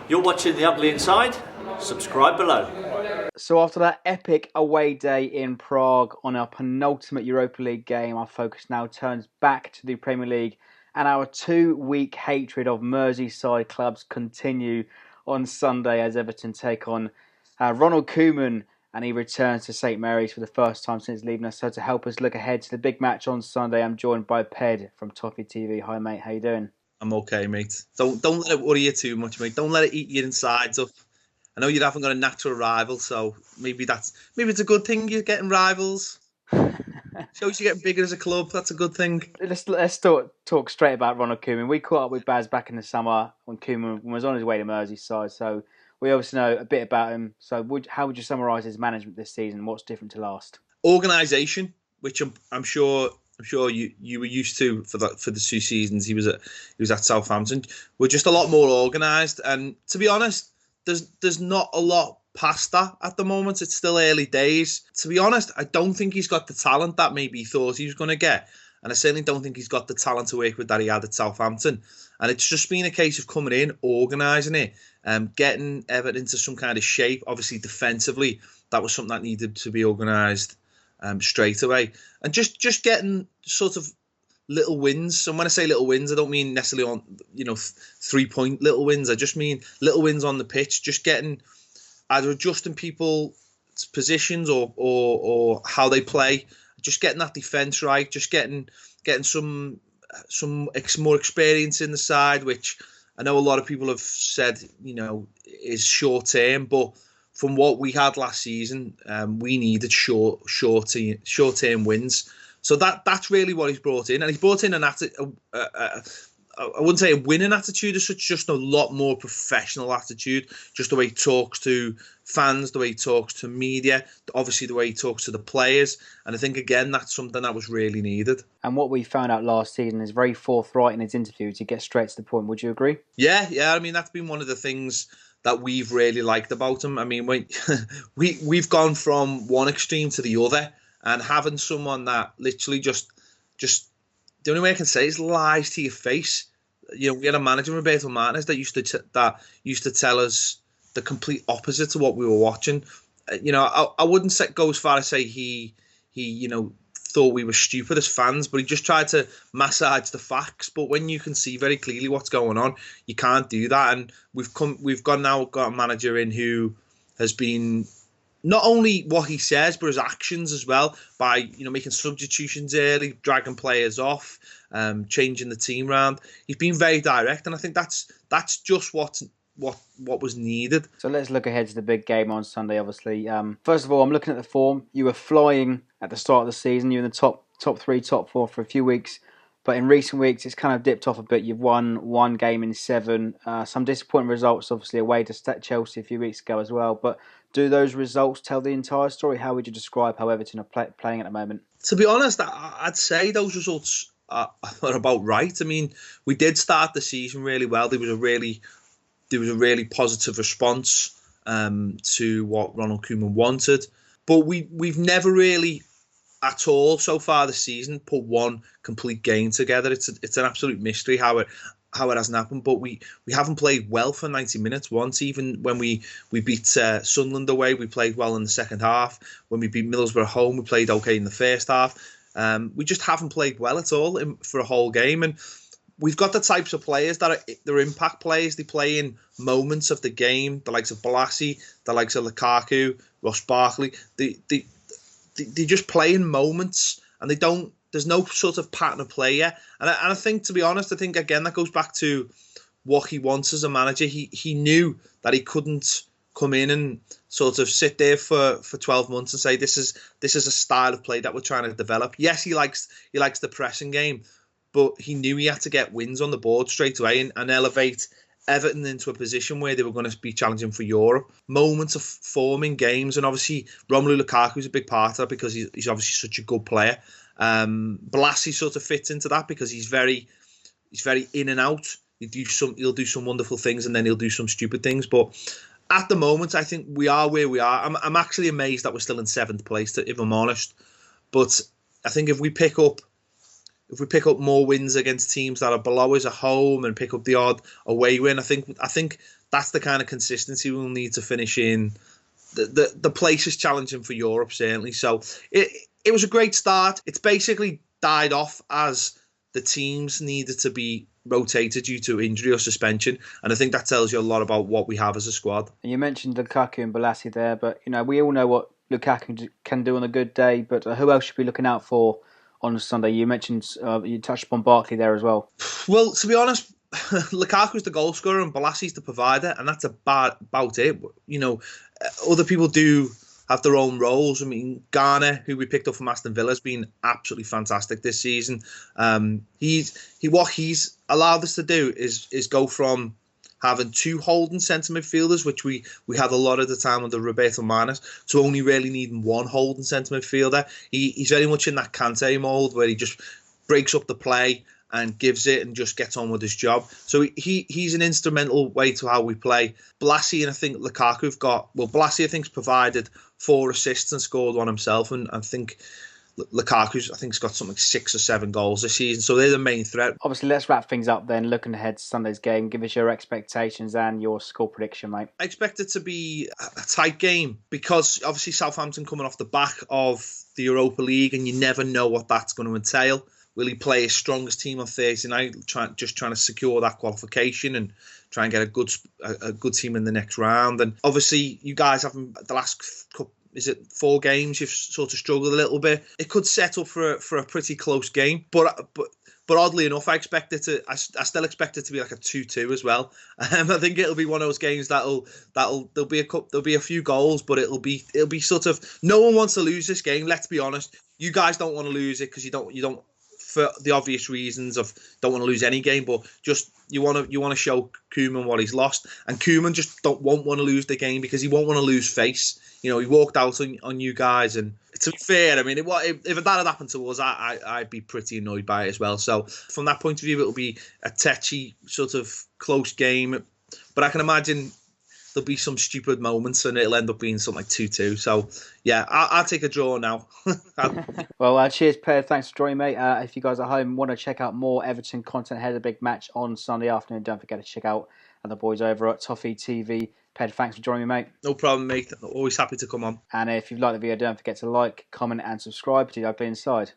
You're watching The Ugly Inside? Subscribe below. So after that epic away day in Prague on our penultimate Europa League game, our focus now turns back to the Premier League, and our 2-week hatred of Merseyside clubs continue on Sunday as Everton take on Ronald Koeman, and he returns to St Mary's for the first time since leaving us. So to help us look ahead to the big match on Sunday, I'm joined by Ped from Toffee TV. Hi mate, how you doing? I'm okay, mate. Don't let it worry you too much, mate. Don't let it eat your insides up. I know you haven't got a natural rival, so maybe it's a good thing you're getting rivals. Shows you're getting bigger as a club. That's a good thing. Let's talk straight about Ronald Koeman. We caught up with Baz back in the summer when Koeman was on his way to Merseyside, so we obviously know a bit about him. So how would you summarise his management this season? What's different to last? Organisation, which I'm sure you were used to for the 2 seasons he was at Southampton. We're just a lot more organised, and to be honest, there's not a lot past that at the moment. It's still early days. To be honest, I don't think he's got the talent that maybe he thought he was going to get, and I certainly don't think he's got the talent to work with that he had at Southampton. And it's just been a case of coming in, organising it, getting Everton into some kind of shape. Obviously, defensively, that was something that needed to be organised straight away, and just getting sort of little wins. And when I say little wins, I don't mean necessarily on 3-point little wins. I just mean little wins on the pitch. Just getting either adjusting people's positions or how they play. Just getting that defence right. Just getting some more experience in the side, which I know a lot of people have said is short term, but from what we had last season, we needed short-term wins. So that's really what he's brought in. And he's brought in I wouldn't say a winning attitude as such, just a lot more professional attitude, just the way he talks to fans, the way he talks to media, obviously the way he talks to the players. And I think, again, that's something that was really needed. And what we found out last season is very forthright in his interviews. He gets straight to the point. Would you agree? Yeah. I mean, that's been one of the things that we've really liked about him. I mean, we've gone from one extreme to the other, and having someone that literally just the only way I can say is lies to your face. We had a manager, Roberto Martinez, that used to tell us the complete opposite to what we were watching. I wouldn't go as far as say he thought we were stupid as fans, but he just tried to massage the facts. But when you can see very clearly what's going on, you can't do that. And we've got a manager in who has been not only what he says, but his actions as well, by making substitutions early, dragging players off, changing the team round. He's been very direct, and I think that's just what was needed. So let's look ahead to the big game on Sunday. Obviously, first of all, I'm looking at the form. You were flying at the start of the season. You're in the top 3, top 4 for a few weeks, but in recent weeks, it's kind of dipped off a bit. You've won 1 game in 7. Some disappointing results, obviously, away to Chelsea a few weeks ago as well. But do those results tell the entire story? How would you describe how Everton are playing at the moment? To be honest, I'd say those results are about right. I mean, we did start the season really well. There was a really positive response to what Ronald Koeman wanted, but we've never really at all so far this season put one complete game together. It's an absolute mystery how it hasn't happened, but we haven't played well for 90 minutes once. Even when we beat Sunderland away, we played well in the second half. When we beat Middlesbrough at home, we played okay in the first half. We just haven't played well at all for a whole game. And we've got the types of players they're impact players. They play in moments of the game. The likes of Balassi, the likes of Lukaku, Ross Barkley. They just play in moments, and there's no sort of pattern of play yet. And I think, to be honest, again, that goes back to what he wants as a manager. He knew that he couldn't come in and sort of sit there for 12 months and say, this is a style of play that we're trying to develop. Yes, he likes the pressing game, but he knew he had to get wins on the board straight away and elevate Everton into a position where they were going to be challenging for Europe. Moments of forming games, and obviously Romelu Lukaku is a big part of that because he's obviously such a good player. Balassi sort of fits into that because he's very in and out. He'll do some wonderful things, and then he'll do some stupid things. But at the moment, I think we are where we are. I'm actually amazed that we're still in 7th place, if I'm honest. But I think if we pick up if we pick up more wins against teams that are below us at home and pick up the odd away win, I think that's the kind of consistency we'll need to finish in the places challenging for Europe, certainly. So it was a great start. It's basically died off as the teams needed to be rotated due to injury or suspension, and I think that tells you a lot about what we have as a squad. And you mentioned Lukaku and Balassi there, but we all know what Lukaku can do on a good day. But who else should we be looking out for on Sunday? You mentioned you touched upon Barkley there as well. Well, to be honest, Lukaku's the goal scorer and Balassi's the provider, and that's about it. Other people do have their own roles. I mean, Garner, who we picked up from Aston Villa, has been absolutely fantastic this season. What he's allowed us to do is go from having two holding centre midfielders, which we had a lot of the time under Roberto Martinez, to only really needing one holding centre midfielder. He's very much in that Kante mould where he just breaks up the play and gives it and just gets on with his job. So he's an instrumental way to how we play. Balassi and I think Lukaku have got... Well, Balassi, I think, has provided 4 assists and scored one himself. And I think Lukaku's, I think, has got something like 6 or 7 goals this season. So they're the main threat. Obviously, let's wrap things up then. Looking ahead to Sunday's game, give us your expectations and your score prediction, mate. I expect it to be a tight game because, obviously, Southampton coming off the back of the Europa League and you never know what that's going to entail. Will he play his strongest team on Thursday night, trying to secure that qualification and try and get a good team in the next round? And obviously, you guys haven't the last couple, is it 4 games? You've sort of struggled a little bit. It could set up for a pretty close game, but oddly enough, I still expect it to be like a 2-2 as well. I think it'll be one of those games there'll be a few goals, but it'll be sort of, no one wants to lose this game. Let's be honest. You guys don't want to lose it because you don't. For the obvious reasons of don't want to lose any game, but just you want to show Koeman what he's lost, and Koeman just won't want to lose the game because he won't want to lose face. He walked out on you guys, and to be fair, I mean, if that had happened to us, I'd be pretty annoyed by it as well. So from that point of view, it'll be a tetchy sort of close game, but I can imagine there'll be some stupid moments and it'll end up being something like 2-2. So, yeah, I'll take a draw now. Well, cheers, Per. Thanks for joining, mate. If you guys at home want to check out more Everton content ahead of the big match on Sunday afternoon, don't forget to check out the boys over at Toffee TV. Ped, thanks for joining me, mate. No problem, mate. Always happy to come on. And if you've liked the video, don't forget to like, comment and subscribe to the Ugly Inside.